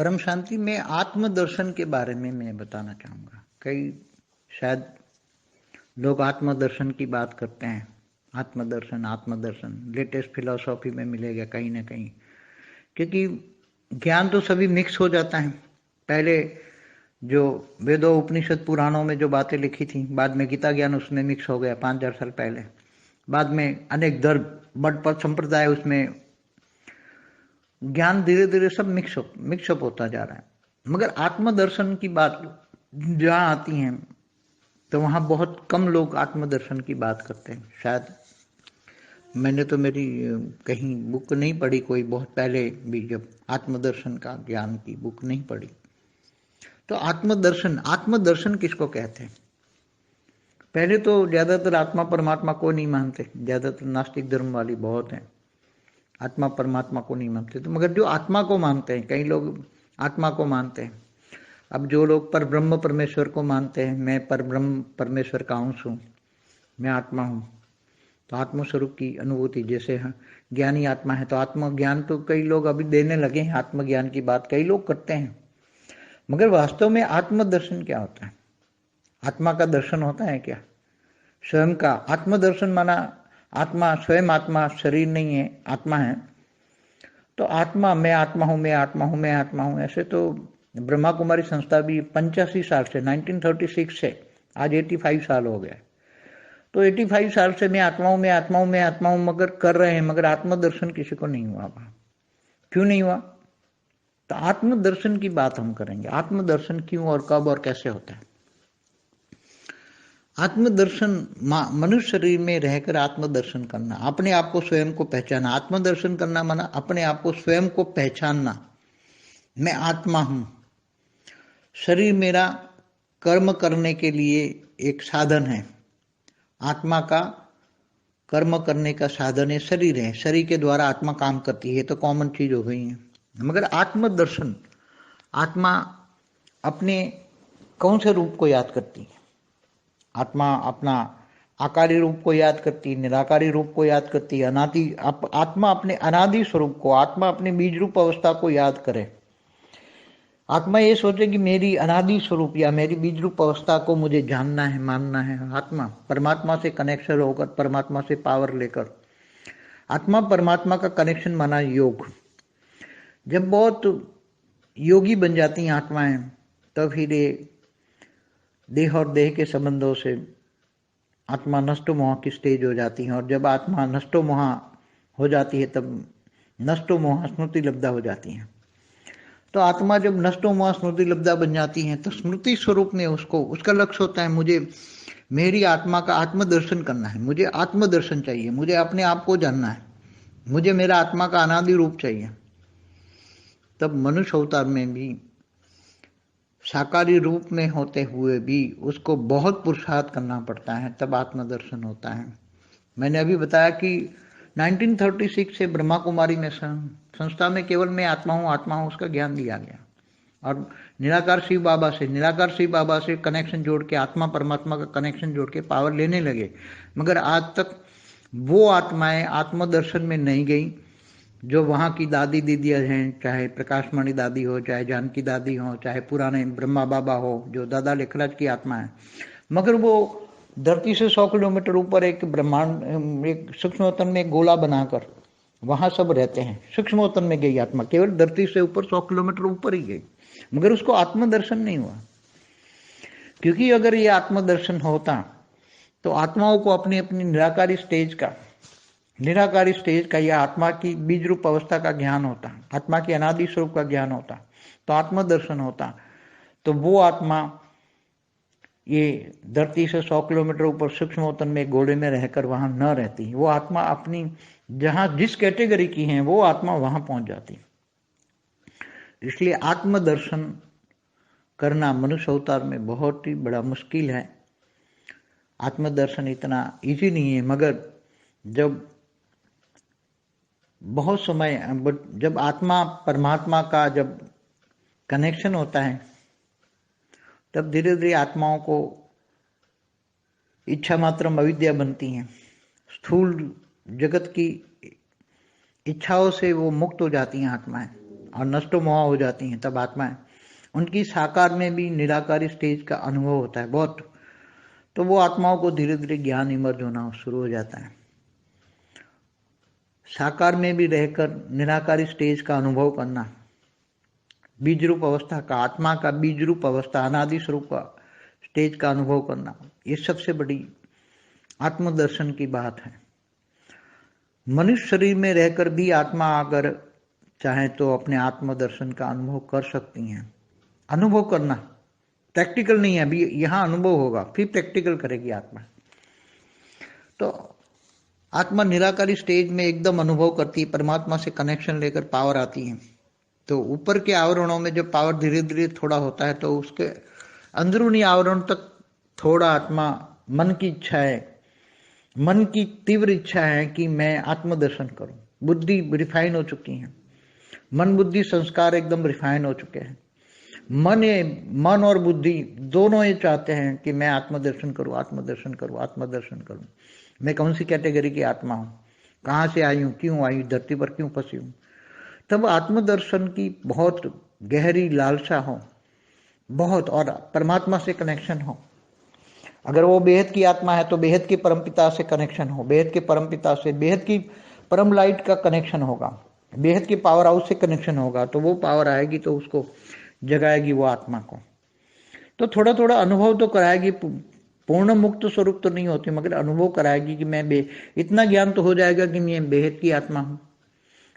परम शांति में आत्मदर्शन के बारे में मैं बताना चाहूँगा। कई शायद लोग आत्मदर्शन की बात करते हैं। आत्मदर्शन आत्मदर्शन लेटेस्ट फिलॉसफी में मिलेगा कहीं ना कहीं, क्योंकि ज्ञान तो सभी मिक्स हो जाता है। पहले जो वेदों उपनिषद पुराणों में जो बातें लिखी थी, बाद में गीता ज्ञान उसमें मिक्स हो गया 5000 साल पहले। बाद में अनेक धर्म मठ पथ संप्रदाय, उसमें ज्ञान धीरे धीरे सब मिक्सअप होता जा रहा है। मगर आत्मदर्शन की बात जहाँ आती है तो वहाँ बहुत कम लोग आत्मदर्शन की बात करते हैं। शायद मैंने तो मेरी कहीं बुक नहीं पढ़ी कोई, बहुत पहले भी जब आत्मदर्शन का ज्ञान की बुक नहीं पढ़ी। तो आत्मदर्शन किसको कहते हैं? पहले तो ज़्यादातर आत्मा परमात्मा को नहीं मानते, ज़्यादातर नास्तिक धर्म वाली बहुत हैं, आत्मा परमात्मा को नहीं मानते। तो मगर जो आत्मा को मानते हैं, कई लोग आत्मा को मानते हैं। अब जो लोग पर ब्रह्म परमेश्वर को मानते हैं, मैं पर ब्रह्म परमेश्वर का अंश हूँ, मैं आत्मा हूँ, तो आत्मस्वरूप की अनुभूति, जैसे ज्ञानी आत्मा है तो आत्मज्ञान तो कई लोग अभी देने लगे हैं, आत्मज्ञान की बात कई लोग करते हैं। मगर वास्तव में आत्मदर्शन क्या होता है? आत्मा का दर्शन होता है क्या? स्वयं का आत्मदर्शन माना आत्मा स्वयं, आत्मा शरीर नहीं है, आत्मा है। तो आत्मा, मैं आत्मा हूँ, मैं आत्मा हूँ, मैं आत्मा हूँ, ऐसे तो ब्रह्मा कुमारी संस्था भी 85 साल से, 1936 से आज 85 साल हो गया। तो 85 साल से मैं आत्मा हूँ, मैं आत्मा हूँ, मैं आत्मा हूँ मगर कर रहे हैं, मगर आत्मदर्शन किसी को नहीं हुआ। क्यों नहीं हुआ? तो आत्मदर्शन की बात हम करेंगे। आत्मदर्शन क्यों और कब और कैसे होता है? आत्मदर्शन मनुष्य शरीर में रहकर आत्मदर्शन करना, अपने आप को स्वयं को पहचाना। आत्मदर्शन करना माना अपने आप को स्वयं को पहचानना। मैं आत्मा हूं, शरीर मेरा कर्म करने के लिए एक साधन है। आत्मा का कर्म करने का साधन है, शरीर है, शरीर के द्वारा आत्मा काम करती है, तो कॉमन चीज हो गई है। मगर आत्मदर्शन, आत्मा अपने कौन से रूप को याद करती है? आत्मा अपना आकारी रूप को याद करती, निराकारी रूप को याद करती, आत्मा अपने अनादि स्वरूप को, आत्मा अपने बीज रूप अवस्था को याद करे। आत्मा ये सोचे कि मेरी अनादि स्वरूप या मेरी बीज रूप अवस्था को मुझे जानना है, मानना है। आत्मा परमात्मा से कनेक्शन होकर, परमात्मा से पावर लेकर, आत्मा परमात्मा का कनेक्शन माना योग। जब बहुत योगी बन जाती हैं आत्माएं, तो फिर ये देह और देह के संबंधों से आत्मा नष्टो मोह की स्टेज हो जाती है। और जब आत्मा नष्टो मोह हो जाती है तब नष्टो मोह स्मृति लब्धा हो जाती है। तो आत्मा जब नष्टो मोह स्मृति लब्धा बन जाती है तो स्मृति स्वरूप में उसको, उसका लक्ष्य होता है मुझे मेरी आत्मा का आत्मदर्शन करना है, मुझे आत्मदर्शन चाहिए, मुझे अपने आप को जानना है, मुझे मेरा आत्मा का अनादि रूप चाहिए। तब मनुष्य अवतार में भी साकारी रूप में होते हुए भी उसको बहुत पुरुषार्थ करना पड़ता है, तब आत्मदर्शन होता है। मैंने अभी बताया कि 1936 से ब्रह्मा कुमारी में संस्था में केवल मैं आत्मा हूँ उसका ज्ञान दिया गया। और निराकार शिव बाबा से कनेक्शन जोड़ के, आत्मा परमात्मा का कनेक्शन जोड़ के पावर लेने लगे। मगर आज तक वो आत्माएं आत्मदर्शन में नहीं गई जो वहाँ की दादी दीदियाँ हैं, चाहे प्रकाशमणि दादी हो, चाहे जानकी दादी हो, चाहे पुराने ब्रह्मा बाबा हो, जो दादा लेखराज की आत्मा है। मगर वो धरती से 100 किलोमीटर ऊपर एक ब्रह्मांड, एक सूक्ष्मतन में गोला बनाकर वहाँ सब रहते हैं। सूक्ष्मतन में गई आत्मा, केवल धरती से ऊपर 100 किलोमीटर ऊपर ही गई, मगर उसको आत्मदर्शन नहीं हुआ। क्योंकि अगर ये आत्मदर्शन होता तो आत्माओं को अपनी अपनी निराकारी स्टेज का या आत्मा की बीज रूप अवस्था का ज्ञान होता, आत्मा की अनादि स्वरूप का ज्ञान होता, तो आत्मदर्शन होता। तो वो आत्मा ये धरती से 100 किलोमीटर ऊपर सूक्ष्मतन में गोले में रहकर वहां न रहती। वो आत्मा अपनी जहां जिस कैटेगरी की है वो आत्मा वहां पहुंच जाती। इसलिए आत्मदर्शन करना मनुष्य अवतार में बहुत ही बड़ा मुश्किल है। आत्मदर्शन इतना इजी नहीं है। मगर जब बहुत समय, जब आत्मा परमात्मा का जब कनेक्शन होता है तब धीरे धीरे आत्माओं को इच्छा मात्रम अविद्या बनती है। स्थूल जगत की इच्छाओं से वो मुक्त हो जाती हैं आत्माएं। और नष्टो मोहा हो जाती हैं तब आत्माएं, उनकी साकार में भी निराकारी स्टेज का अनुभव होता है बहुत। तो वो आत्माओं को धीरे धीरे ज्ञान इमर्ज होना शुरू हो जाता है। साकार में भी रहकर निराकारी स्टेज का अनुभव करना, बीज रूप अवस्था का, आत्मा का बीज रूप अवस्था, अनादि स्वरूप का स्टेज का अनुभव करना, ये सबसे बड़ी आत्मदर्शन की बात है। मनुष्य शरीर में रहकर भी आत्मा अगर चाहे तो अपने आत्मदर्शन का अनुभव कर सकती हैं। अनुभव करना प्रैक्टिकल नहीं है, अभी यहाँ अनुभव होगा, फिर प्रैक्टिकल करेगी आत्मा। तो आत्मा निराकारी स्टेज में एकदम अनुभव करती है, परमात्मा से कनेक्शन लेकर पावर आती है। तो ऊपर के आवरणों में जब पावर धीरे धीरे थोड़ा होता है तो उसके अंदरूनी आवरण तक थोड़ा आत्मा, मन की इच्छा है, मन की तीव्र इच्छा है कि मैं आत्मदर्शन करूं। बुद्धि रिफाइन हो चुकी है, मन बुद्धि संस्कार एकदम रिफाइन हो चुके हैं। मन और बुद्धि दोनों ये चाहते हैं कि मैं आत्मदर्शन करूं, आत्मदर्शन करूं, आत्मदर्शन करूं। मैं कौन सी कैटेगरी की आत्मा हूं, कहाँ से आई हूं, क्यों आई, धरती पर क्यों फंसी हूं। तब आत्मदर्शन की बहुत गहरी लालसा हो बहुत, और परमात्मा से कनेक्शन हो। अगर वो बेहद की आत्मा है तो बेहद के परमपिता से कनेक्शन हो, बेहद के परमपिता से, बेहद की परम लाइट का कनेक्शन होगा, बेहद के पावर हाउस से कनेक्शन होगा। तो वो पावर आएगी तो उसको जगाएगी वो आत्मा को। तो थोड़ा थोड़ा अनुभव तो कराएगी, पूर्ण मुक्त स्वरूप तो नहीं होती, मगर अनुभव कराएगी कि मैं इतना ज्ञान तो हो जाएगा कि मैं बेहद की आत्मा हूँ।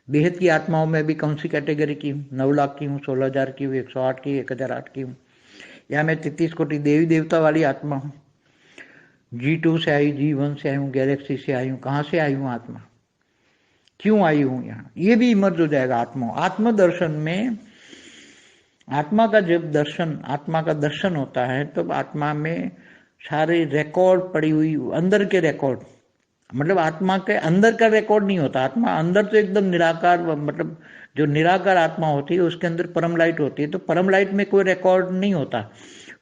बेहद की आत्माओं में भी कौन सी कैटेगरी की हूँ, 9 लाख की हूँ, 16,000 की हूँ, 108 की, 1008 की हूँ, या मैं 33 कोटि देवी देवता वाली आत्मा हूँ। G2 से आई, G1 से आई हूँ, गैलेक्सी से आई हूँ, कहाँ से आई हूँ आत्मा, क्यों आई हूँ यहाँ, ये भी इमर्ज हो जाएगा आत्मा। आत्मदर्शन में आत्मा का जब दर्शन, आत्मा का दर्शन होता है तब आत्मा में सारे रिकॉर्ड पड़ी हुई, अंदर के रिकॉर्ड, मतलब आत्मा के अंदर का रिकॉर्ड नहीं होता। आत्मा अंदर तो एकदम निराकार, मतलब जो निराकार आत्मा होती है उसके अंदर परम लाइट होती है, तो परम लाइट में कोई रिकॉर्ड नहीं होता।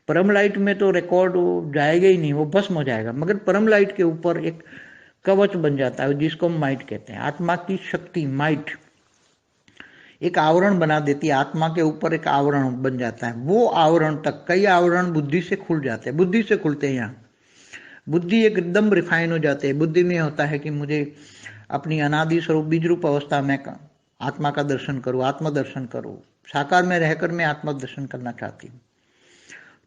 परम लाइट में तो रिकॉर्ड जाएगा ही नहीं, वो भस्म हो जाएगा। मगर परम लाइट के ऊपर एक कवच बन जाता है जिसको हम माइट कहते हैं। आत्मा की शक्ति माइट एक आवरण बना देती है, आत्मा के ऊपर एक आवरण बन जाता है। वो आवरण तक, कई आवरण बुद्धि से खुल जाते हैं, बुद्धि से खुलते हैं। यहाँ बुद्धि एकदम रिफाइन हो जाते हैं। बुद्धि में होता है कि मुझे अपनी अनादि स्वरूप बीज रूप अवस्था में आत्मा का दर्शन करूँ, आत्मदर्शन करूँ। साकार में रहकर मैं आत्मदर्शन करना चाहती हूँ।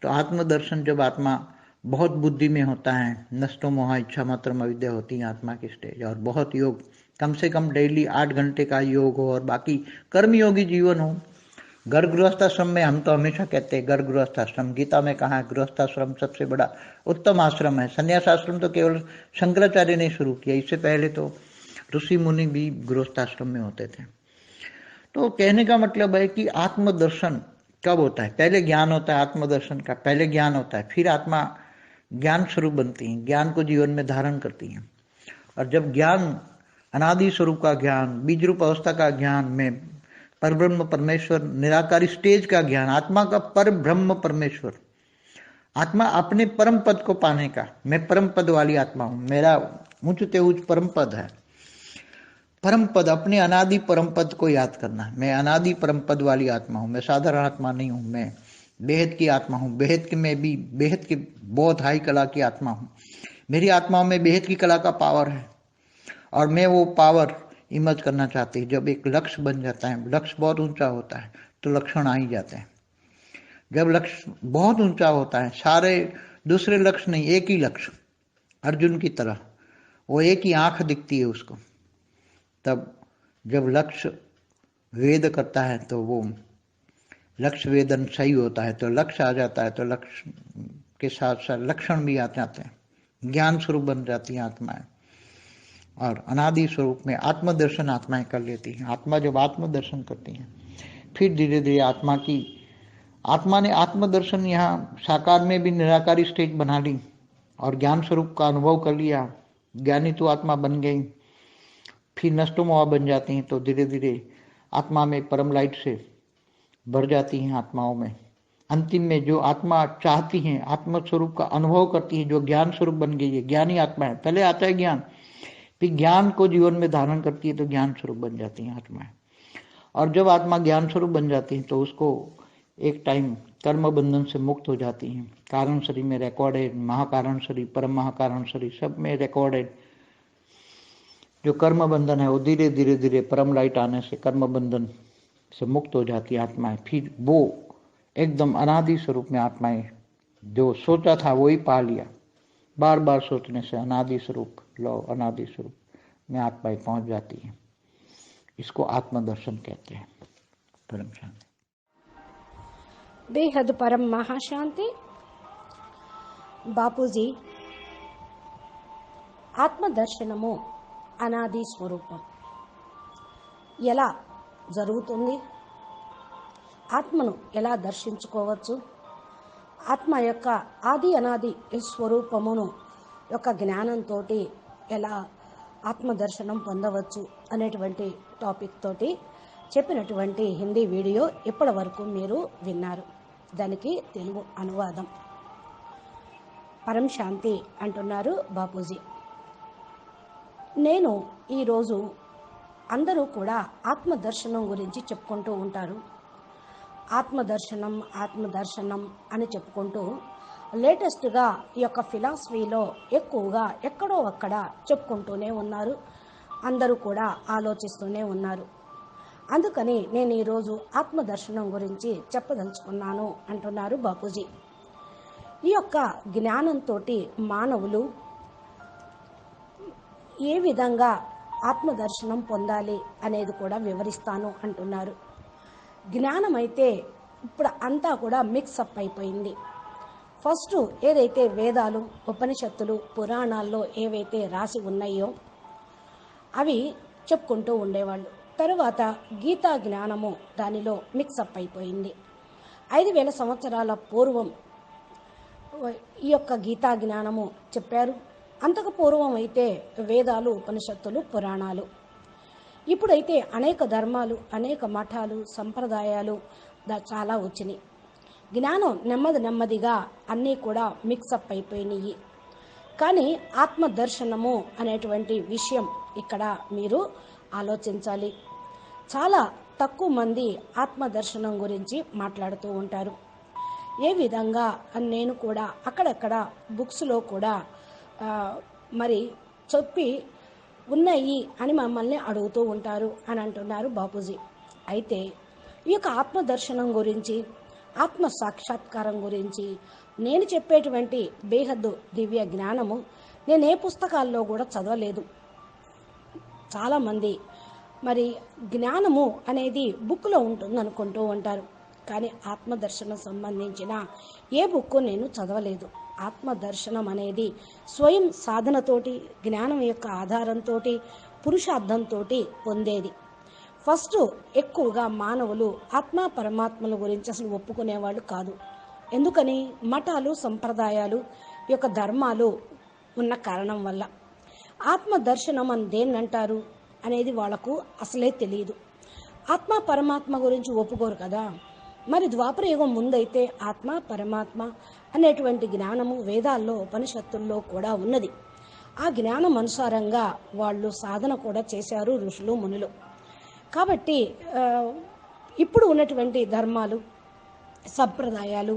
तो आत्मदर्शन जब आत्मा बहुत बुद्धि में होता है, नष्टो मोहा इच्छा मात्र अविद्या होती है आत्मा की स्टेज, और बहुत योग, कम से कम डेली 8 घंटे का योग हो और बाकी कर्मयोगी जीवन हो। घर गृहस्थाश्रम में हम तो हमेशा कहते हैं घर गृहस्थाश्रम, गीता में कहा है गृहस्थाश्रम सबसे बड़ा उत्तम आश्रम है। संन्यास आश्रम तो केवल शंकराचार्य ने शुरू किया, इससे पहले तो ऋषि मुनि भी गृहस्थाश्रम में होते थे। तो कहने का मतलब है कि आत्मदर्शन कब होता है, पहले ज्ञान होता है आत्मदर्शन का, पहले ज्ञान होता है, फिर आत्मा ज्ञान स्वरूप बनती है, ज्ञान को जीवन में धारण करती है। और जब ज्ञान, अनादि स्वरूप का ज्ञान, बीज रूप अवस्था का ज्ञान में परब्रह्म परमेश्वर निराकारी स्टेज का ज्ञान, आत्मा का परब्रह्म परमेश्वर, आत्मा अपने परम पद को पाने का, मैं परम पद वाली आत्मा हूं, मेरा ऊंचते ऊंच परम पद है। परम पद, अपने अनादि परम पद को याद करना, मैं अनादि परम पद वाली आत्मा हूं, मैं साधारण आत्मा नहीं हूं, मैं बेहद की आत्मा हूं, बेहद की, मैं भी बेहद की बहुत हाई कला की आत्मा हूं। मेरी आत्मा में बेहद की कला का पावर है और मैं वो पावर इमर्ज करना चाहती है। जब एक लक्ष्य बन जाता है, लक्ष्य बहुत ऊंचा होता है तो लक्षण आ ही जाते हैं। जब लक्ष्य बहुत ऊंचा होता है, सारे दूसरे लक्ष्य नहीं, एक ही लक्ष्य, अर्जुन की तरह वो एक ही आंख दिखती है उसको। तब जब लक्ष्य वेद करता है तो वो लक्ष्य वेदन सही होता है, तो लक्ष्य आ जाता है, तो लक्ष्य के साथ साथ लक्षण भी आ जाते हैं, ज्ञान स्वरूप बन जाती हैं आत्माएं। और अनादि स्वरूप में आत्मदर्शन आत्माएं कर लेती हैं। आत्मा जब आत्मदर्शन करती हैं फिर धीरे धीरे आत्मा ने आत्मदर्शन यहाँ साकार में भी निराकारी स्टेज बना ली और ज्ञान स्वरूप का अनुभव कर लिया, ज्ञानी तो आत्मा बन गई। फिर नष्टो मोहा बन जाती हैं तो धीरे धीरे आत्मा में परम लाइट से भर जाती हैं आत्माओं में। अंतिम में जो आत्मा चाहती हैं, आत्म स्वरूप का अनुभव करती है, जो ज्ञान स्वरूप बन गई है, ज्ञानी आत्मा है। पहले आता है ज्ञान, फिर ज्ञान को जीवन में धारण करती है तो ज्ञान स्वरूप बन जाती है आत्माएं। और जब आत्मा ज्ञान स्वरूप बन जाती है तो उसको एक टाइम कर्म बंधन से मुक्त हो जाती है। कारण शरीर में रिकॉर्डेड, महाकारण शरीर, परम महाकारण शरीर सब में रिकॉर्डेड जो कर्म बंधन है वो धीरे धीरे धीरे परम लाइट आने से कर्म बंधन से मुक्त हो जाती है आत्माएं। फिर वो एकदम अनादि स्वरूप में आत्माएं जो सोचा था वही पा लिया। बार बार सोचने से अनादि स्वरूप, लो अनादि स्वरूप में आत्माएं पहुंच जाती है। इसको आत्मदर्शन कहते हैं। परम शांति। बेहद परम महाशांति। బాపూజీ ఆత్మదర్శనము అనాది స్వరూపం ఎలా జరుగుతుంది, ఆత్మను ఎలా దర్శించుకోవచ్చు, ఆత్మ యొక్క ఆది అనాది స్వరూపమును యొక్క జ్ఞానంతో ఎలా ఆత్మదర్శనం పొందవచ్చు అనేటువంటి టాపిక్ తోటి చెప్పినటువంటి హిందీ వీడియో ఇప్పటి వరకు మీరు విన్నారు. దానికి తెలుగు అనువాదం. పరం శాంతి అంటున్నారు బాపూజీ. నేను ఈరోజు అందరూ కూడా ఆత్మదర్శనం గురించి చెప్పుకుంటూ ఉంటారు. ఆత్మదర్శనం అని చెప్పుకుంటూ లేటెస్ట్గా ఈ యొక్క ఫిలాసఫీలో ఎక్కువగా ఎక్కడో అక్కడ చెప్పుకుంటూనే ఉన్నారు. అందరూ కూడా ఆలోచిస్తూనే ఉన్నారు. అందుకని నేను ఈరోజు ఆత్మదర్శనం గురించి చెప్పదలుచుకున్నాను అంటున్నారు బాపూజీ. ఈ యొక్క జ్ఞానంతో మానవులు ఏ విధంగా ఆత్మదర్శనం పొందాలి అనేది కూడా వివరిస్తాను అంటున్నారు. జ్ఞానం అయితే ఇప్పుడు అంతా కూడా మిక్సప్ అయిపోయింది. ఫస్ట్ ఏదైతే వేదాలు, ఉపనిషత్తులు, పురాణాల్లో ఏవైతే రాసి ఉన్నాయో అవి చెప్పుకుంటూ ఉండేవాళ్ళు. తరువాత గీతా జ్ఞానము దానిలో మిక్సప్ అయిపోయింది. 5000 సంవత్సరాల పూర్వం ఈ యొక్క గీతా జ్ఞానము చెప్పారు. అంతకు పూర్వం అయితే వేదాలు, ఉపనిషత్తులు, పురాణాలు. ఇప్పుడైతే అనేక ధర్మాలు, అనేక మఠాలు, సంప్రదాయాలు చాలా వచ్చినాయి. జ్ఞానం నెమ్మదిగా అన్నీ కూడా మిక్సప్ అయిపోయినాయి. కానీ ఆత్మదర్శనము అనేటువంటి విషయం ఇక్కడ మీరు ఆలోచించాలి. చాలా తక్కువ మంది ఆత్మదర్శనం గురించి మాట్లాడుతూ ఉంటారు. ఏ విధంగా నేను కూడా అక్కడక్కడ బుక్స్లో కూడా మరి చెప్పి ఉన్నాయి అని మమ్మల్ని అడుగుతూ ఉంటారు అని అంటున్నారు బాపూజీ. అయితే ఈ యొక్క ఆత్మదర్శనం గురించి, ఆత్మ సాక్షాత్కారం గురించి నేను చెప్పేటువంటి బేహద్దు దివ్య జ్ఞానము నేను ఏ పుస్తకాల్లో కూడా చదవలేదు. చాలామంది మరి జ్ఞానము అనేది బుక్లో ఉంటుంది అనుకుంటూ ఉంటారు. కానీ ఆత్మదర్శనం సంబంధించిన ఏ బుక్ నేను చదవలేదు. ఆత్మదర్శనం అనేది స్వయం సాధనతోటి, జ్ఞానం యొక్క ఆధారంతో, పురుషార్థంతో పొందేది. ఫస్ట్ ఎక్కువగా మానవులు ఆత్మ పరమాత్మల గురించి అసలు ఒప్పుకునేవాళ్ళు కాదు. ఎందుకని? మఠాలు, సంప్రదాయాలు, ఈ యొక్క ధర్మాలు ఉన్న కారణం వల్ల. ఆత్మదర్శనం అని దేన్నంటారు అనేది వాళ్లకు అసలే తెలియదు. ఆత్మ పరమాత్మ గురించి ఒప్పుకోరు కదా. మరి ద్వాపర యుగం ముందైతే ఆత్మ పరమాత్మ అనేటువంటి జ్ఞానము వేదాల్లో, ఉపనిషత్తుల్లో కూడా ఉన్నది. ఆ జ్ఞానం అనుసారంగా వాళ్ళు సాధన కూడా చేశారు ఋషులు, మునులు. కాబట్టి ఇప్పుడు ఉన్నటువంటి ధర్మాలు, సంప్రదాయాలు,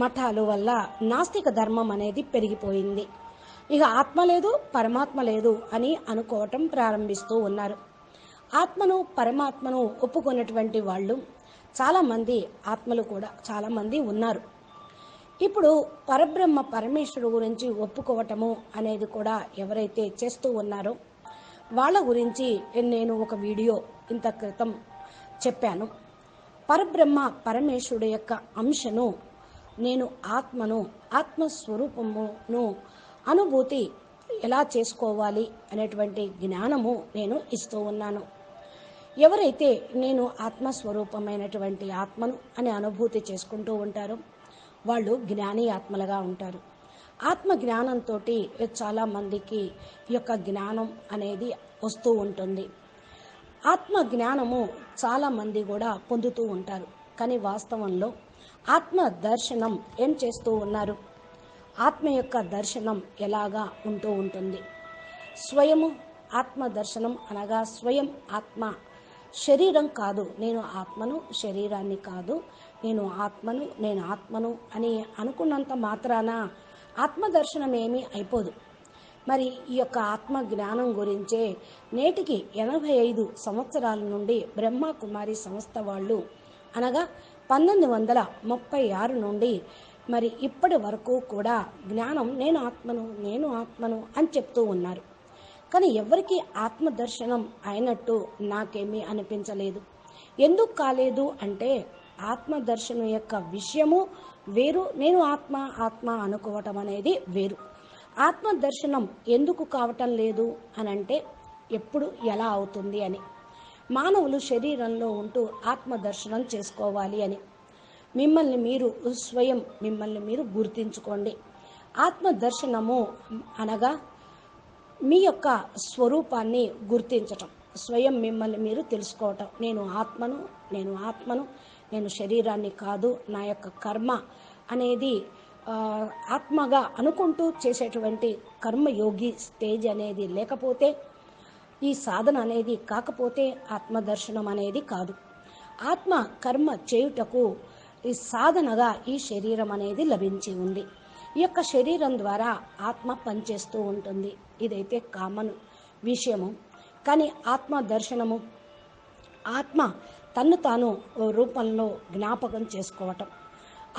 మఠాలు వల్ల నాస్తిక ధర్మం అనేది పెరిగిపోయింది. ఇక ఆత్మ లేదు, పరమాత్మ లేదు అని అనుకోవటం ప్రారంభిస్తూ ఉన్నారు. ఆత్మను, పరమాత్మను ఒప్పుకున్నటువంటి వాళ్ళు చాలామంది, ఆత్మలు కూడా చాలామంది ఉన్నారు. ఇప్పుడు పరబ్రహ్మ పరమేశ్వరుడు గురించి ఒప్పుకోవటము అనేది కూడా ఎవరైతే చేస్తూ ఉన్నారో వాళ్ళ గురించి నేను ఒక వీడియో ఇంత క్రితం చెప్పాను. పరబ్రహ్మ పరమేశ్వరుడు యొక్క అంశను, నేను ఆత్మను, ఆత్మస్వరూపమును అనుభూతి ఎలా చేసుకోవాలి అనేటువంటి జ్ఞానము నేను ఇస్తూ ఉన్నాను. ఎవరైతే నేను ఆత్మస్వరూపమైనటువంటి ఆత్మను అనే అనుభూతి చేసుకుంటూ ఉంటారో వాళ్ళు జ్ఞాని ఆత్మలుగా ఉంటారు. ఆత్మ జ్ఞానంతో చాలామందికి ఈ యొక్క జ్ఞానం అనేది వస్తూ ఉంటుంది. ఆత్మ జ్ఞానము చాలామంది కూడా పొందుతూ ఉంటారు. కానీ వాస్తవంలో ఆత్మ దర్శనం ఏం చేస్తూ ఉన్నారు? ఆత్మ యొక్క దర్శనం ఎలాగా ఉంటూ ఉంటుంది? స్వయము ఆత్మ దర్శనం అనగా స్వయం ఆత్మ శరీరం కాదు, నేను ఆత్మను, శరీరాన్ని కాదు, నేను ఆత్మను అని అనుకున్నంత మాత్రాన ఆత్మదర్శనం ఏమీ అయిపోదు. మరి ఈ యొక్క ఆత్మ జ్ఞానం గురించే నేటికి 85 సంవత్సరాల నుండి బ్రహ్మకుమారి సంస్థ వాళ్ళు, అనగా 1936 నుండి మరి ఇప్పటి వరకు కూడా జ్ఞానం నేను ఆత్మను అని చెప్తూ ఉన్నారు. కానీ ఎవరికి ఆత్మదర్శనం అయినట్టు నాకేమీ అనిపించలేదు. ఎందుకు కాలేదు అంటే ఆత్మదర్శనం యొక్క విషయము వేరు, నేను ఆత్మ అనుకోవటం అనేది వేరు. ఆత్మదర్శనం ఎందుకు కావటం లేదు అని అంటే ఎప్పుడు ఎలా అవుతుంది అని. మానవులు శరీరంలో ఉంటూ ఆత్మదర్శనం చేసుకోవాలి అని. మిమ్మల్ని మీరు గుర్తించుకోండి. ఆత్మదర్శనము అనగా మీ యొక్క స్వరూపాన్ని గుర్తించటం, స్వయం మిమ్మల్ని మీరు తెలుసుకోవటం. నేను ఆత్మను, నేను శరీరాన్ని కాదు, నా యొక్క కర్మ అనేది ఆత్మగా అనుకుంటూ చేసేటువంటి కర్మయోగి స్టేజ్ అనేది లేకపోతే, ఈ సాధన అనేది కాకపోతే ఆత్మదర్శనం అనేది కాదు. ఆత్మ కర్మ చేయుటకు ఈ సాధనగా ఈ శరీరం అనేది లభించి ఉంది. ఈ యొక్క శరీరం ద్వారా ఆత్మ పనిచేస్తూ ఉంటుంది. ఇదైతే కామన్ విషయము. కానీ ఆత్మ దర్శనము, ఆత్మ తన్ను తాను రూపంలో జ్ఞాపకం చేసుకోవటం,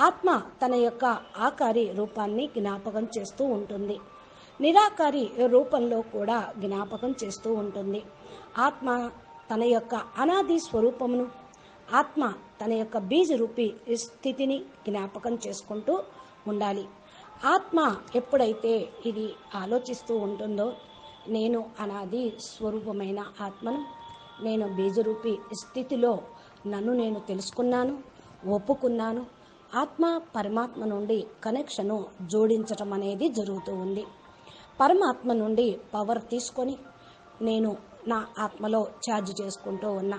ఆత్మ తన యొక్క ఆకారి రూపాన్ని జ్ఞాపకం చేస్తూ ఉంటుంది, నిరాకారి రూపంలో కూడా జ్ఞాపకం చేస్తూ ఉంటుంది. ఆత్మ తన యొక్క అనాది స్వరూపమును, ఆత్మ తన యొక్క బీజరూపి స్థితిని జ్ఞాపకం చేసుకుంటూ ఉండాలి. ఆత్మ ఎప్పుడైతే ఇది ఆలోచిస్తూ ఉంటుందో, నేను అనాది స్వరూపమైన ఆత్మను, నేను బీజరూపి స్థితిలో నన్ను నేను తెలుసుకున్నాను, ఒప్పుకున్నాను, ఆత్మ పరమాత్మ నుండి కనెక్షను జోడించటం అనేది జరుగుతూ ఉంది. పరమాత్మ నుండి పవర్ తీసుకొని నేను నా ఆత్మలో ఛార్జ్ చేసుకుంటూ ఉన్నా.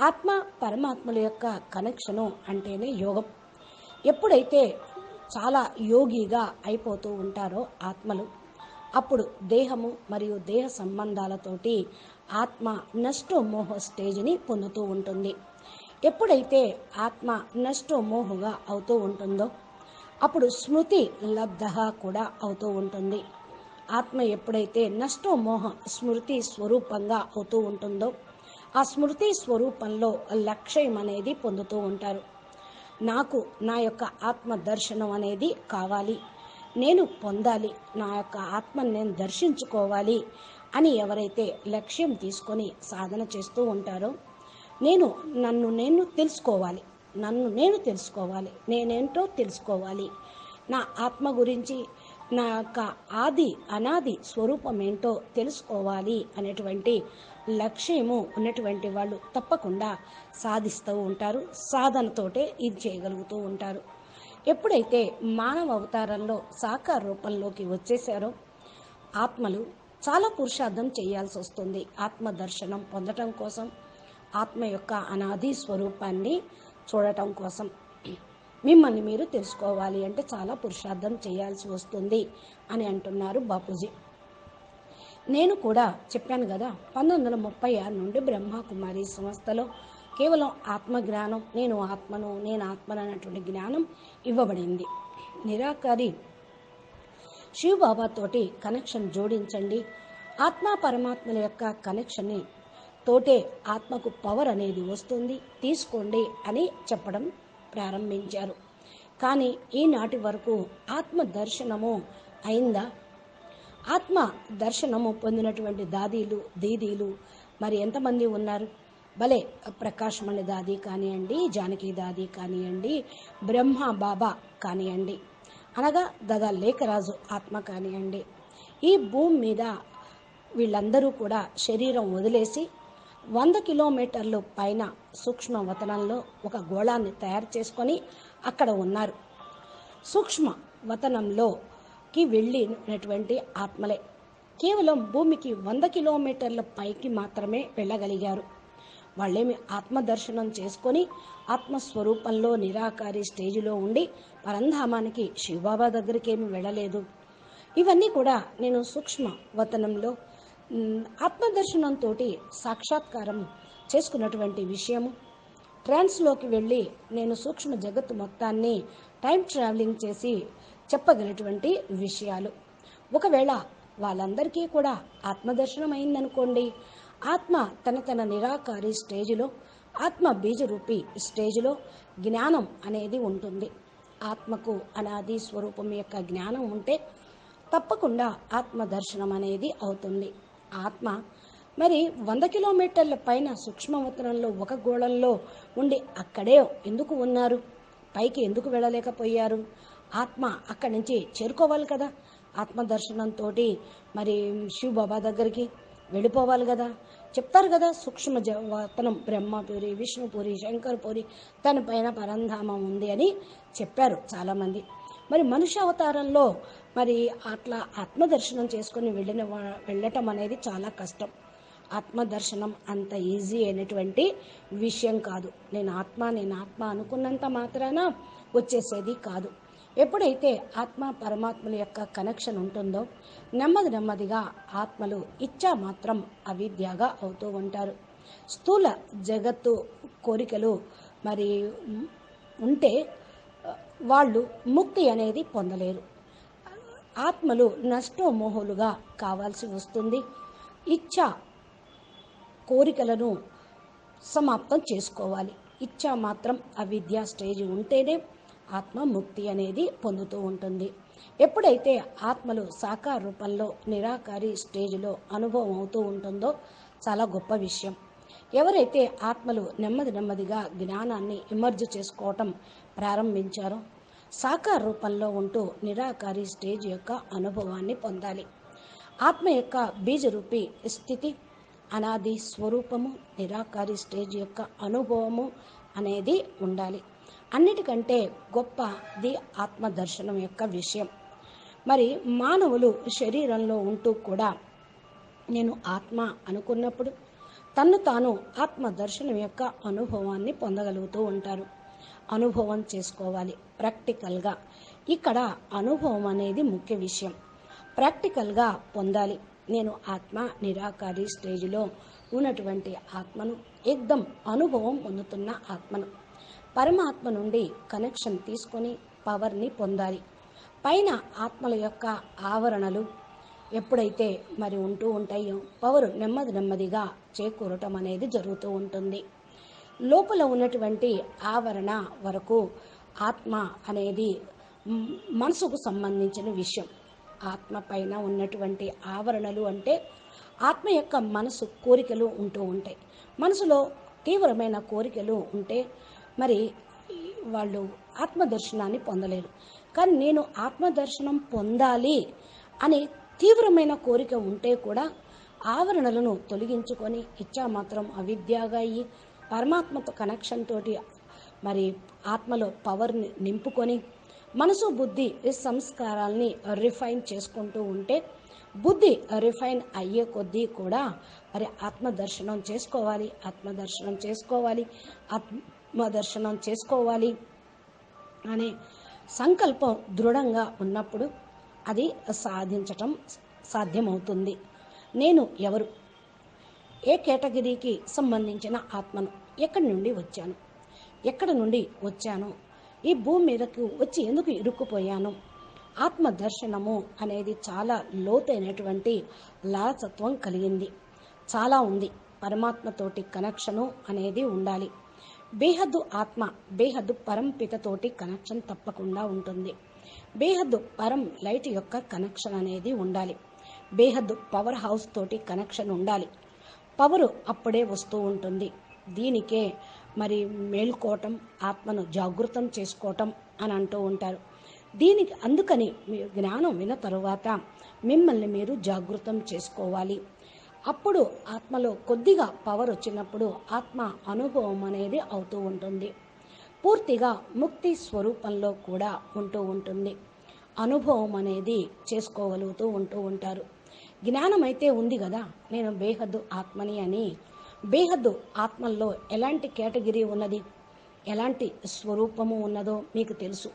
ఆత్మ పరమాత్మల యొక్క కనెక్షను అంటేనే యోగం. ఎప్పుడైతే చాలా యోగిగా అయిపోతూ ఉంటారో ఆత్మలు, అప్పుడు దేహము మరియు దేహ సంబంధాలతోటి ఆత్మ నష్టోమోహ స్టేజ్ని పొందుతూ ఉంటుంది. ఎప్పుడైతే ఆత్మ నష్టోమోహగా అవుతూ ఉంటుందో అప్పుడు స్మృతి లబ్ధ కూడా అవుతూ ఉంటుంది. ఆత్మ ఎప్పుడైతే నష్టోమోహ స్మృతి స్వరూపంగా అవుతూ ఉంటుందో ఆ స్మృతి స్వరూపంలో లక్ష్యం అనేది పొందుతూ ఉంటారు. నాకు నా యొక్క ఆత్మ దర్శనం అనేది కావాలి, నేను పొందాలి, నా యొక్క ఆత్మను నేను దర్శించుకోవాలి అని ఎవరైతే లక్ష్యం తీసుకొని సాధన చేస్తూ ఉంటారో, నన్ను నేను తెలుసుకోవాలి, నేనేంటో తెలుసుకోవాలి, నా ఆత్మ గురించి, నా యొక్క అనాది స్వరూపం ఏంటో తెలుసుకోవాలి అనేటువంటి లక్ష్యము ఉన్నటువంటి వాళ్ళు తప్పకుండా సాధిస్తూ ఉంటారు. సాధనతోటే ఇది చేయగలుగుతూ ఉంటారు. ఎప్పుడైతే మానవ అవతారంలో సాకార రూపంలోకి వచ్చేసారో ఆత్మలు చాలా పురుషార్థం చేయాల్సి వస్తుంది. ఆత్మ దర్శనం పొందటం కోసం, ఆత్మ యొక్క అనాది స్వరూపాన్ని చూడటం కోసం మిమ్మల్ని మీరు తెలుసుకోవాలి అంటే చాలా పురుషార్థం చేయాల్సి వస్తుంది అని అంటున్నారు బాపూజీ. నేను కూడా చెప్పాను కదా, 1936 నుండి బ్రహ్మకుమారి సంస్థలో కేవలం ఆత్మజ్ఞానం, నేను ఆత్మను అన్నటువంటి జ్ఞానం ఇవ్వబడింది. నిరాకారి శివబాబాతోటి కనెక్షన్ జోడించండి, ఆత్మ పరమాత్మల యొక్క కనెక్షన్ని తోటే ఆత్మకు పవర్ అనేది వస్తుంది, తీసుకోండి అని చెప్పడం ప్రారంభించారు. కానీ ఈనాటి వరకు ఆత్మ దర్శనము అయిందా? ఆత్మ దర్శనము పొందినటువంటి దాదీలు దీదీలు మరి ఎంతమంది ఉన్నారు? భలే ప్రకాశమణి దాది కానివ్వండి, జానకి దాది కానివ్వండి, బ్రహ్మ బాబా కానివ్వండి, అనగా దాదా లేఖరాజు ఆత్మ కానివ్వండి, ఈ భూమి మీద వీళ్ళందరూ కూడా శరీరం వదిలేసి 100 కిలోమీటర్లు పైన సూక్ష్మ వతనంలో ఒక గోళాన్ని తయారు చేసుకొని అక్కడ ఉన్నారు. సూక్ష్మ వతనంలోకి వెళ్ళినటువంటి ఆత్మలే కేవలం భూమికి 100 కిలోమీటర్ల పైకి మాత్రమే వెళ్ళగలిగారు. వాళ్ళేమి ఆత్మదర్శనం చేసుకొని ఆత్మస్వరూపంలో నిరాకారి స్టేజిలో ఉండి పరంధామానికి శివబాబా దగ్గరికి ఏమి వెళ్ళలేదు. ఇవన్నీ కూడా నేను సూక్ష్మ వతనంలో ఆత్మదర్శనంతో సాక్షాత్కారం చేసుకున్నటువంటి విషయము, ట్రాన్స్లోకి వెళ్ళి నేను సూక్ష్మ జగత్తు మొత్తాన్ని టైం ట్రావెలింగ్ చేసి చెప్పగలిగినటువంటి విషయాలు. ఒకవేళ వాళ్ళందరికీ కూడా ఆత్మదర్శనం అయిందనుకోండి, ఆత్మ తన నిరాకారి స్టేజ్లో, ఆత్మ బీజరూపి స్టేజ్లో జ్ఞానం అనేది ఉంటుంది. ఆత్మకు అనాది స్వరూపం యొక్క జ్ఞానం ఉంటే తప్పకుండా ఆత్మ దర్శనం అనేది అవుతుంది. ఆత్మ మరి 100 కిలోమీటర్ల పైన సూక్ష్మవతనంలో ఒక గోళంలో ఉండి అక్కడే ఎందుకు ఉన్నారు? పైకి ఎందుకు వెళ్ళలేకపోయారు? ఆత్మ అక్కడి నుంచి చేరుకోవాలి కదా. ఆత్మదర్శనంతో మరి శివబాబా దగ్గరికి వెళ్ళిపోవాలి కదా. చెప్తారు కదా, సూక్ష్మ వతనం బ్రహ్మపురి, విష్ణుపురి, శంకరపురి, తన పైన పరంధామం ఉంది అని చెప్పారు చాలామంది. మరి మనుష్య అవతారంలో మరి అట్లా ఆత్మదర్శనం చేసుకొని వెళ్ళటం అనేది చాలా కష్టం. ఆత్మదర్శనం అంత ఈజీ అయినటువంటి విషయం కాదు. నేను ఆత్మ అనుకున్నంత మాత్రాన వచ్చేసేది కాదు. ఎప్పుడైతే ఆత్మ పరమాత్మల యొక్క కనెక్షన్ ఉంటుందో నెమ్మదిగా ఆత్మలు ఇచ్చా మాత్రం అవిద్యగా అవుతూ ఉంటారు. స్థూల జగత్తు కోరికలు మరి ఉంటే వాళ్ళు ముక్తి అనేది పొందలేరు. ఆత్మలు నష్టమోహులుగా కావాల్సి వస్తుంది. ఇచ్చా కోరికలను సమాప్తం చేసుకోవాలి. ఇచ్చా మాత్రం అవిద్య స్టేజ్ ఉంటేనే ఆత్మ ముక్తి అనేది పొందుతూ ఉంటుంది. ఎప్పుడైతే ఆత్మలు సాకార రూపంలో నిరాకారి స్టేజ్లో అనుభవం అవుతూ ఉంటుందో చాలా గొప్ప విషయం. ఎవరైతే ఆత్మలు నెమ్మదిగా జ్ఞానాన్ని ఇమర్జ్ చేసుకోవటం ప్రారంభించారో సాకార రూపంలో ఉంటూ నిరాకారి స్టేజ్ యొక్క అనుభవాన్ని పొందాలి. ఆత్మ యొక్క బీజరూపి స్థితి, అనాది స్వరూపము, నిరాకారి స్టేజ్ యొక్క అనుభవము అనేది ఉండాలి. అన్నిటికంటే గొప్పది ఆత్మదర్శనం యొక్క విషయం. మరి మానవులు శరీరంలో ఉంటూ కూడా నేను ఆత్మ అనుకున్నప్పుడు తాను ఆత్మదర్శనం యొక్క అనుభవాన్ని పొందగలుగుతూ ఉంటారు. అనుభవం చేసుకోవాలి ప్రాక్టికల్గా. ఇక్కడ అనుభవం అనేది ముఖ్య విషయం. ప్రాక్టికల్గా పొందాలి. నేను ఆత్మ నిరాకారి స్టేజ్లో ఉన్నటువంటి ఆత్మను, ఏకదం అనుభవం పొందుతున్న ఆత్మను, పరమాత్మ నుండి కనెక్షన్ తీసుకొని పవర్ని పొందాలి. పైన ఆత్మల యొక్క ఆవరణలు ఎప్పుడైతే మరి ఉంటూ ఉంటాయో పవర్ నెమ్మదిగా చేకూరటం అనేది జరుగుతూ ఉంటుంది. లోపల ఉన్నటువంటి ఆవరణ వరకు ఆత్మ అనేది మనసుకు సంబంధించిన విషయం. ఆత్మ పైన ఉన్నటువంటి ఆవరణలు అంటే ఆత్మ యొక్క మనసు కోరికలు ఉంటూ ఉంటాయి. మనసులో తీవ్రమైన కోరికలు ఉంటే మరి వాళ్ళు ఆత్మదర్శనాన్ని పొందలేరు. కానీ నేను ఆత్మదర్శనం పొందాలి అని తీవ్రమైన కోరిక ఉంటే కూడా ఆవరణలను తొలగించుకొని ఇచ్చామాత్రం అవిద్యగా అయ్యి పరమాత్మతో కనెక్షన్ తోటి మరి ఆత్మలో పవర్ని నింపుకొని మనసు బుద్ధి సంస్కారాల్ని రిఫైన్ చేసుకుంటూ ఉంటే బుద్ధి రిఫైన్ అయ్యే కొద్దీ కూడా మరి ఆత్మదర్శనం చేసుకోవాలి అనే సంకల్పం దృఢంగా ఉన్నప్పుడు అది సాధించటం సాధ్యమవుతుంది. నేను ఎవరు, ఏ కేటగిరీకి సంబంధించిన ఆత్మను, ఎక్కడి నుండి వచ్చాను, ఈ భూమి మీదకు వచ్చి ఎందుకు ఇరుక్కుపోయాను. ఆత్మదర్శనము అనేది చాలా లోతైనటువంటి లాలసత్వం కలిగింది. చాలా ఉంది. పరమాత్మతోటి కనెక్షను అనేది ఉండాలి. బేహద్దు ఆత్మ, బేహద్దు పరంపితతోటి కనెక్షన్ తప్పకుండా ఉంటుంది. బేహద్దు పరం లైట్ యొక్క కనెక్షన్ అనేది ఉండాలి. బేహద్దు పవర్ హౌస్ తోటి కనెక్షన్ ఉండాలి. పవరు అప్పుడే వస్తూ ఉంటుంది. దీనికే మరి మేల్కోవటం, ఆత్మను జాగృతం చేసుకోవటం అని అంటూ ఉంటారు. అందుకని మీ జ్ఞానం విన్న తరువాత మిమ్మల్ని మీరు జాగృతం చేసుకోవాలి. అప్పుడు ఆత్మలో కొద్దిగా పవర్ వచ్చినప్పుడు ఆత్మ అనుభవం అనేది అవుతూ ఉంటుంది. పూర్తిగా ముక్తి స్వరూపంలో కూడా ఉంటూ ఉంటుంది. అనుభవం అనేది చేసుకోగలుగుతూ ఉంటూ ఉంటారు. జ్ఞానం అయితే ఉంది కదా, నేను బేహద్దు ఆత్మని అని. బేహద్దు ఆత్మల్లో ఎలాంటి కేటగిరీ ఉన్నది, ఎలాంటి స్వరూపము ఉన్నదో మీకు తెలుసు.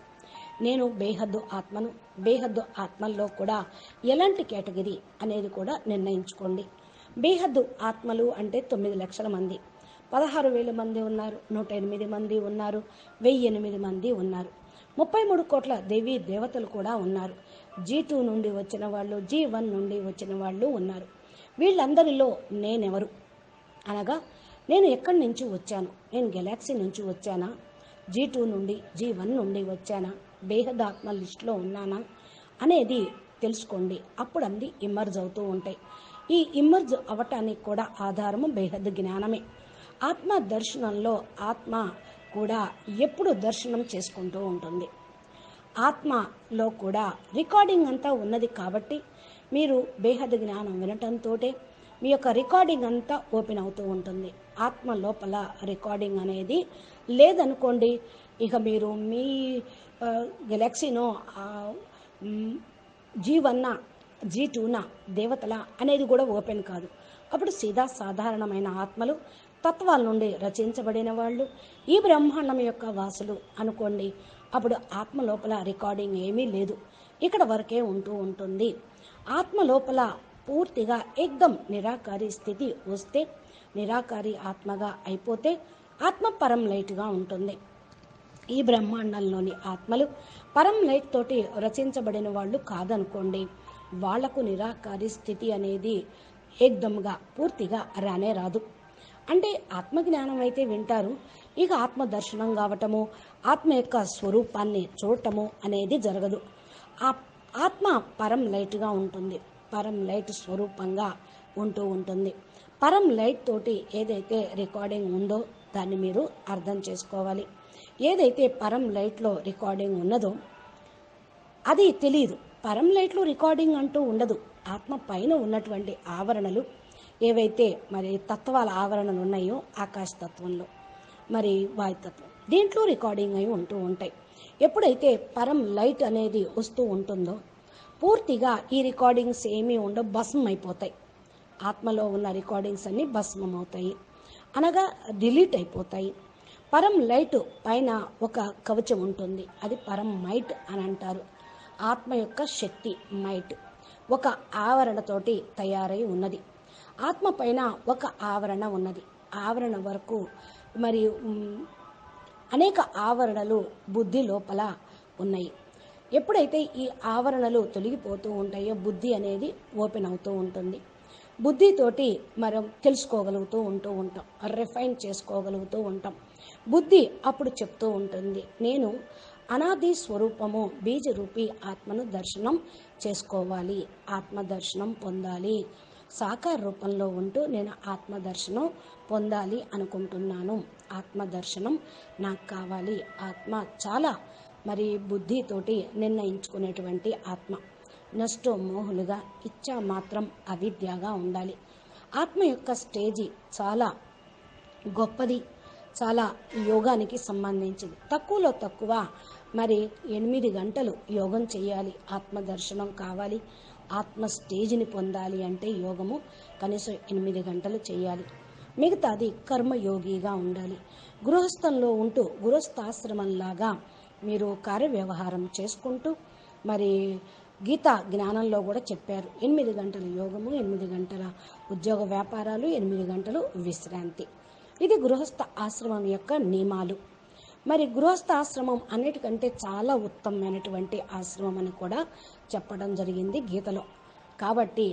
నేను బేహద్దు ఆత్మను. బేహద్దు ఆత్మల్లో కూడా ఎలాంటి కేటగిరీ అనేది కూడా నిర్ణయించుకోండి. బేహద్దు ఆత్మలు అంటే 9 లక్షల మంది. 16,000 మంది ఉన్నారు, 108 మంది ఉన్నారు, 1008 మంది ఉన్నారు, 33 కోట్ల దేవీ దేవతలు కూడా ఉన్నారు. G2 నుండి వచ్చిన వాళ్ళు, G1 నుండి వచ్చిన వాళ్ళు ఉన్నారు. వీళ్ళందరిలో నేనెవరు అనగా, నేను ఎక్కడి నుంచి వచ్చాను? నేను గెలాక్సీ నుంచి వచ్చానా? G2 నుండి, G1 నుండి వచ్చానా? బేహదాత్మ లిస్టులో ఉన్నానా అనేది తెలుసుకోండి. అప్పుడు అన్నీ ఇమ్మర్జ్ అవుతూ ఉంటాయి. ఈ ఇమ్మర్జ్ అవటానికి కూడా ఆధారము బేహద్ జ్ఞానమే. ఆత్మ దర్శనంలో ఆత్మ కూడా ఎప్పుడు దర్శనం చేసుకుంటూ ఉంటుంది. ఆత్మలో కూడా రికార్డింగ్ అంతా ఉన్నది కాబట్టి మీరు బేహద్ జ్ఞానం వినటంతో మీ యొక్క రికార్డింగ్ అంతా ఓపెన్ అవుతూ ఉంటుంది. ఆత్మ లోపల రికార్డింగ్ అనేది లేదనుకోండి, ఇక మీరు మీ గెలాక్సీనో G1 G2 దేవతల అనేది కూడా ఓపెన్ కాదు. అప్పుడు సీదా సాధారణమైన ఆత్మలు, తత్వాల నుండి రచించబడిన వాళ్ళు, ఈ బ్రహ్మాండం యొక్క వాసులు అనుకోండి. అప్పుడు ఆత్మ లోపల రికార్డింగ్ ఏమీ లేదు, ఇక్కడ వరకే ఉంటూ ఉంటుంది. ఆత్మ లోపల పూర్తిగా ఏకదం నిరాకారి స్థితి వస్తే, నిరాకారి ఆత్మగా అయిపోతే ఆత్మ పరం లైట్గా ఉంటుంది. ఈ బ్రహ్మాండంలోని ఆత్మలు పరం లైట్ తోటి రచించబడిన వాళ్ళు కాదనుకోండి, వాళ్లకు నిరాకారి స్థితి అనేది ఏకదమ్గా పూర్తిగా రానే రాదు. అంటే ఆత్మజ్ఞానం అయితే వింటారు, ఇక ఆత్మ దర్శనం కావటము, ఆత్మ యొక్క స్వరూపాన్ని చూడటము అనేది జరగదు. ఆ ఆత్మ పరం లైట్గా ఉంటుంది, పరం లైట్ స్వరూపంగా ఉంటూ ఉంటుంది. పరం లైట్ తోటి ఏదైతే రికార్డింగ్ ఉందో దాన్ని మీరు అర్థం చేసుకోవాలి. ఏదైతే పరం లైట్లో రికార్డింగ్ ఉన్నదో అది తెలియదు. పరం లైట్లో రికార్డింగ్ అంటూ ఉండదు. ఆత్మ పైన ఉన్నటువంటి ఆవరణలు ఏవైతే మరి తత్వాల ఆవరణలు ఉన్నాయో, ఆకాశతత్వంలో మరి వాయుతత్వం, దీంట్లో రికార్డింగ్ అయి ఉంటూ ఉంటాయి. ఎప్పుడైతే పరం లైట్ అనేది వస్తూ ఉంటుందో పూర్తిగా ఈ రికార్డింగ్స్ ఏమీ ఉండవు, భస్మం అయిపోతాయి. ఆత్మలో ఉన్న రికార్డింగ్స్ అన్నీ భస్మం అవుతాయి, అనగా డిలీట్ అయిపోతాయి. పరం లైట్ పైన ఒక కవచం ఉంటుంది, అది పరం మైట్ అని అంటారు. ఆత్మ యొక్క శక్తి మైట్ ఒక ఆవరణతోటి తయారై ఉన్నది. ఆత్మ పైన ఒక ఆవరణ ఉన్నది. ఆవరణ వరకు మరి అనేక ఆవరణలు బుద్ధి లోపల ఉన్నాయి. ఎప్పుడైతే ఈ ఆవరణలు తొలగిపోతూ ఉంటాయో బుద్ధి అనేది ఓపెన్ అవుతూ ఉంటుంది. బుద్ధితోటి మనం తెలుసుకోగలుగుతూ ఉంటాం, రిఫైన్ చేసుకోగలుగుతూ ఉంటాం. బుద్ధి అప్పుడు చెప్తూ ఉంటుంది, నేను అనాది స్వరూపము బీజరూపి ఆత్మను దర్శనం చేసుకోవాలి, ఆత్మ దర్శనం పొందాలి. సాకార రూపంలో ఉంటూ నేను ఆత్మ దర్శనం పొందాలి అనుకుంటున్నాను, ఆత్మ దర్శనం నాకు కావాలి. ఆత్మ చాలా మరి బుద్ధితోటి నిర్ణయించుకునేటువంటి ఆత్మ. నష్టో మోహులుగా ఇచ్చా మాత్రం అవిద్యగా ఉండాలి. ఆత్మ యొక్క స్టేజీ చాలా గొప్పది, చాలా యోగానికి సంబంధించింది. తక్కువలో తక్కువ మరి 8 గంటలు యోగం చేయాలి. ఆత్మ దర్శనం కావాలి, ఆత్మ స్టేజ్ని పొందాలి అంటే యోగము కనీసం 8 గంటలు చేయాలి. మిగతాది కర్మయోగిగా ఉండాలి. గృహస్థంలో ఉంటూ గృహస్థాశ్రమంలాగా మీరు కార్యవ్యవహారం చేసుకుంటూ మరి గీతా జ్ఞానంలో కూడా చెప్పారు, 8 గంటల యోగము, 8 గంటల ఉద్యోగ వ్యాపారాలు, 8 గంటలు విశ్రాంతి. ఇది గృహస్థ ఆశ్రమం యొక్క నియమాలు. మరి గృహస్థ ఆశ్రమం అన్నిటికంటే చాలా ఉత్తమమైనటువంటి ఆశ్రమం అని కూడా చెప్పడం జరిగింది గీతలో. కాబట్టి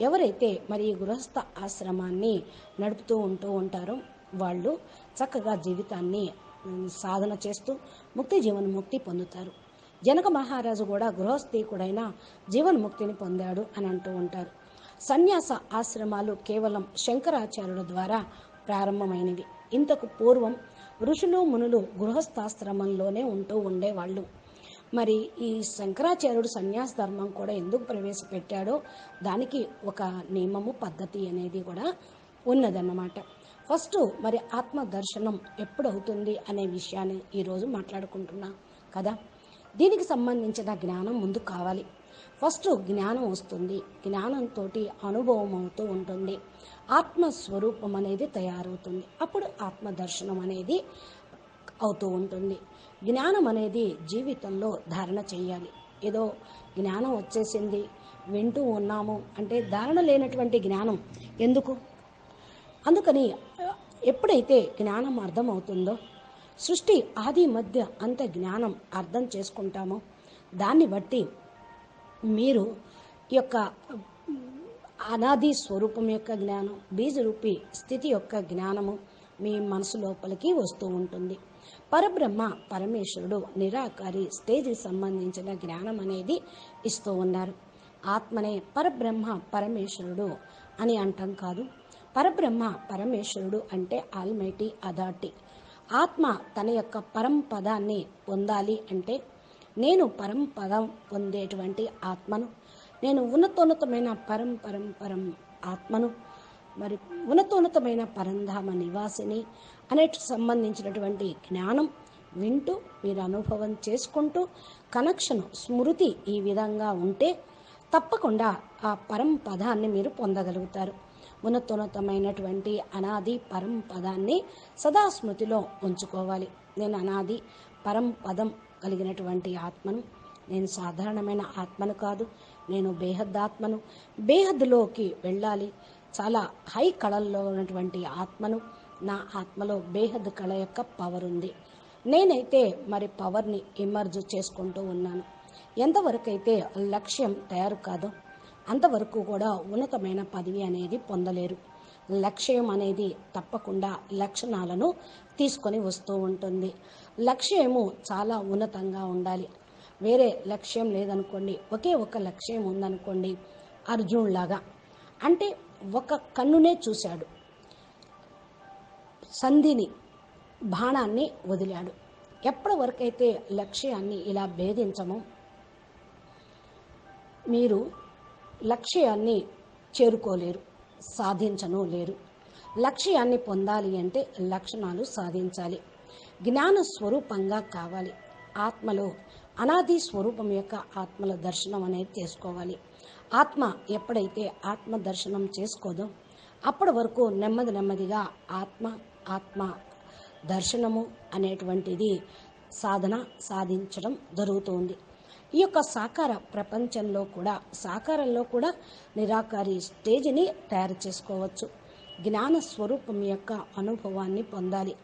ఎవరైతే మరి ఈ గృహస్థ ఆశ్రమాన్ని నడుపుతూ ఉంటారో వాళ్ళు చక్కగా జీవితాన్ని సాధన చేస్తూ జీవన్ముక్తి పొందుతారు. జనక మహారాజు కూడా గృహస్థీకుడైన జీవన్ముక్తిని పొందాడు అని అంటూ ఉంటారు. సన్యాస ఆశ్రమాలు కేవలం శంకరాచార్యుల ద్వారా ప్రారంభమైనవి. ఇంతకు పూర్వం ఋషులు మునులు గృహస్థాశ్రమంలోనే ఉంటూ ఉండేవాళ్ళు. మరి ఈ శంకరాచార్యుడు సన్యాస ధర్మం కూడా ఎందుకు ప్రవేశపెట్టాడో దానికి ఒక నియమము, పద్ధతి అనేది కూడా ఉన్నదన్నమాట. ఫస్ట్ మరి ఆత్మ దర్శనం ఎప్పుడు అవుతుంది అనే విషయాన్ని ఈరోజు మాట్లాడుకుంటున్నాం కదా. దీనికి సంబంధించిన జ్ఞానం ముందు కావాలి. ఫస్ట్ జ్ఞానం వస్తుంది, జ్ఞానంతో అనుభవం అవుతూ ఉంటుంది, ఆత్మస్వరూపం అనేది తయారవుతుంది. అప్పుడు ఆత్మ దర్శనం అనేది అవుతూ ఉంటుంది. జ్ఞానం అనేది జీవితంలో ధారణ చేయాలి. ఏదో జ్ఞానం వచ్చేసింది వింటూ ఉన్నాము అంటే ధారణ లేనటువంటి జ్ఞానం ఎందుకు? అందుకని ఎప్పుడైతే జ్ఞానం అర్థమవుతుందో, సృష్టి ఆది మధ్య అంత జ్ఞానం అర్థం చేసుకుంటామో, దాన్ని బట్టి మీరు ఈ యొక్క అనాది స్వరూపం యొక్క జ్ఞానం, బీజరూపి స్థితి యొక్క జ్ఞానము మీ మనసు లోపలికి వస్తూ ఉంటుంది. పరబ్రహ్మ పరమేశ్వరుడు నిరాకారి స్టేజ్కి సంబంధించిన జ్ఞానం అనేది ఇస్తూ ఉన్నారు. ఆత్మనే పరబ్రహ్మ పరమేశ్వరుడు అని అంటాం కాదు. పరబ్రహ్మ పరమేశ్వరుడు అంటే ఆల్మైటీ అథారిటీ. ఆత్మ తన యొక్క పరంపదాన్ని పొందాలి అంటే, నేను పరంపదం పొందేటువంటి ఆత్మను, నేను ఉన్నతోన్నతమైన పరం ఆత్మను, మరి ఉన్నతోన్నతమైన పరంధామ నివాసిని అనేటి సంబంధించినటువంటి జ్ఞానం వింటూ మీరు అనుభవం చేసుకుంటూ కనెక్షన్ స్మృతి ఈ విధంగా ఉంటే తప్పకుండా ఆ పరంపదాన్ని మీరు పొందగలుగుతారు. ఉన్నతోన్నతమైనటువంటి అనాది పరంపదాన్ని సదా స్మృతిలో ఉంచుకోవాలి. నేను అనాది పరంపదం కలిగినటువంటి ఆత్మను, నేను సాధారణమైన ఆత్మను కాదు, నేను బేహద్ ఆత్మను, బేహద్లోకి వెళ్ళాలి, చాలా హై కళల్లో ఉన్నటువంటి ఆత్మను, నా ఆత్మలో బేహద్ కళ యొక్క పవర్ ఉంది, నేనైతే మరి పవర్ని ఇమర్జ్ చేసుకుంటూ ఉన్నాను. ఎంతవరకు అయితే లక్ష్యం తయారు కాదో అంతవరకు కూడా ఉన్నతమైన పదవి అనేది పొందలేరు. లక్ష్యం అనేది తప్పకుండా లక్షణాలను తీసుకొని వస్తూ ఉంటుంది. లక్ష్యము చాలా ఉన్నతంగా ఉండాలి. వేరే లక్ష్యం లేదనుకోండి, ఒకే ఒక లక్ష్యం ఉందనుకోండి, అర్జునులాగా, అంటే ఒక కన్నునే చూశాడు, సంధిని బాణాన్ని వదిలాడు. ఎప్పటి వరకైతే లక్ష్యాన్ని ఇలా భేదించమో మీరు లక్ష్యాన్ని చేరుకోలేరు, సాధించను లేరు. లక్ష్యాన్ని పొందాలి అంటే లక్షణాలు సాధించాలి. జ్ఞాన స్వరూపంగా కావాలి. ఆత్మలో అనాది స్వరూపం యొక్క ఆత్మల దర్శనం అనేది చేసుకోవాలి. ఆత్మ ఎప్పుడైతే ఆత్మ దర్శనం చేసుకోదో అప్పటి వరకు నెమ్మదిగా ఆత్మ దర్శనము అనేటువంటిది సాధించడం జరుగుతుంది. ఈ యొక్క సాకారంలో కూడా నిరాకారి స్టేజ్ని తయారు చేసుకోవచ్చు. జ్ఞాన స్వరూపం యొక్క అనుభవాన్ని పొందాలి.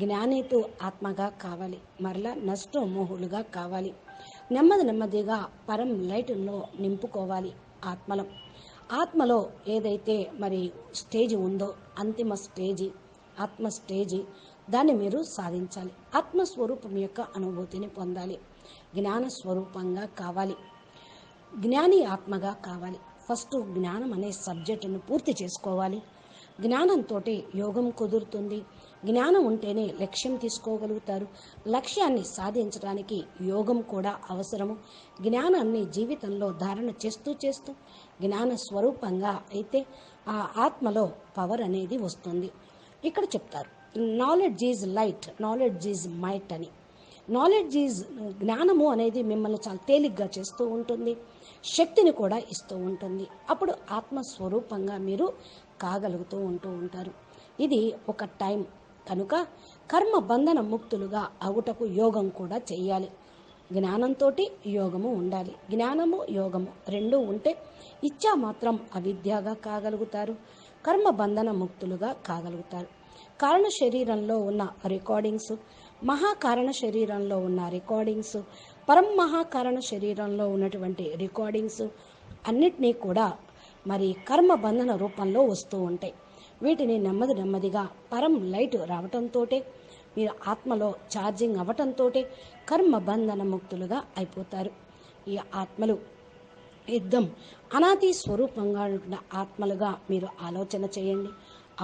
జ్ఞానితో ఆత్మగా కావాలి, మరలా నష్టమోహులుగా కావాలి. నెమ్మదిగా పరం లైట్లో నింపుకోవాలి. ఆత్మలో ఏదైతే మరి స్టేజ్ ఉందో, అంతిమ స్టేజి ఆత్మ స్టేజి, దాన్ని మీరు సాధించాలి. ఆత్మస్వరూపం యొక్క అనుభూతిని పొందాలి. జ్ఞాన స్వరూపంగా కావాలి, జ్ఞాని ఆత్మగా కావాలి. ఫస్ట్ జ్ఞానం అనే సబ్జెక్టును పూర్తి చేసుకోవాలి. జ్ఞానంతో యోగం కుదురుతుంది. జ్ఞానం ఉంటేనే లక్ష్యం తీసుకోగలుగుతారు. లక్ష్యాన్ని సాధించడానికి యోగం కూడా అవసరము. జ్ఞానాన్ని జీవితంలో ధారణ చేస్తూ జ్ఞాన స్వరూపంగా అయితే ఆ ఆత్మలో పవర్ అనేది వస్తుంది. ఇక్కడ చెప్తారు, knowledge is light, knowledge is might అని. జ్ఞానము అనేది మిమ్మల్ని చాలా తేలిగ్గా చేస్తూ ఉంటుంది, శక్తిని కూడా ఇస్తూ ఉంటుంది. అప్పుడు ఆత్మస్వరూపంగా మీరు కాగలుగుతూ ఉంటారు. ఇది ఒక టైం కనుక కర్మ బంధన ముక్తులుగా అవుటకు యోగం కూడా చెయ్యాలి. జ్ఞానంతో యోగము ఉండాలి. జ్ఞానము యోగము రెండూ ఉంటే ఇచ్చా మాత్రం అవిద్యగా కాగలుగుతారు, కర్మ బంధన ముక్తులుగా కాగలుగుతారు. కారణ శరీరంలో ఉన్న రికార్డింగ్స్, మహాకారణ శరీరంలో ఉన్న రికార్డింగ్స్, మహాకారణ శరీరంలో ఉన్నటువంటి రికార్డింగ్స్ అన్నిటినీ కూడా మరి కర్మ బంధన రూపంలో వస్తూ ఉంటాయి. వీటిని నెమ్మదిగా పరం లైట్ రావటంతో, మీరు ఆత్మలో ఛార్జింగ్ అవ్వటంతో కర్మ బంధన ముక్తులుగా అయిపోతారు. ఈ ఆత్మలు యుద్ధం అనాది స్వరూపంగా ఉన్న ఆత్మలుగా మీరు ఆలోచన చేయండి.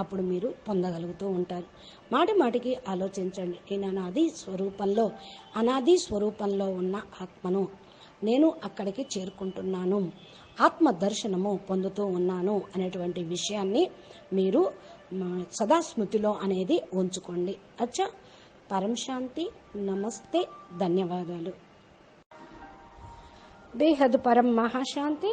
అప్పుడు మీరు పొందగలుగుతూ ఉంటారు. మాటికి ఆలోచించండి, నేను అనాది స్వరూపంలో ఉన్న ఆత్మను, నేను అక్కడికి చేరుకుంటున్నాను, ఆత్మ దర్శనము పొందుతూ ఉన్నాను అనేటువంటి విషయాన్ని మీరు సదా స్మృతిలో అనేది ఉంచుకోండి. అచ్చా, పరం శాంతి. నమస్తే, ధన్యవాదాలు. బేహద్ పరం మహాశాంతి.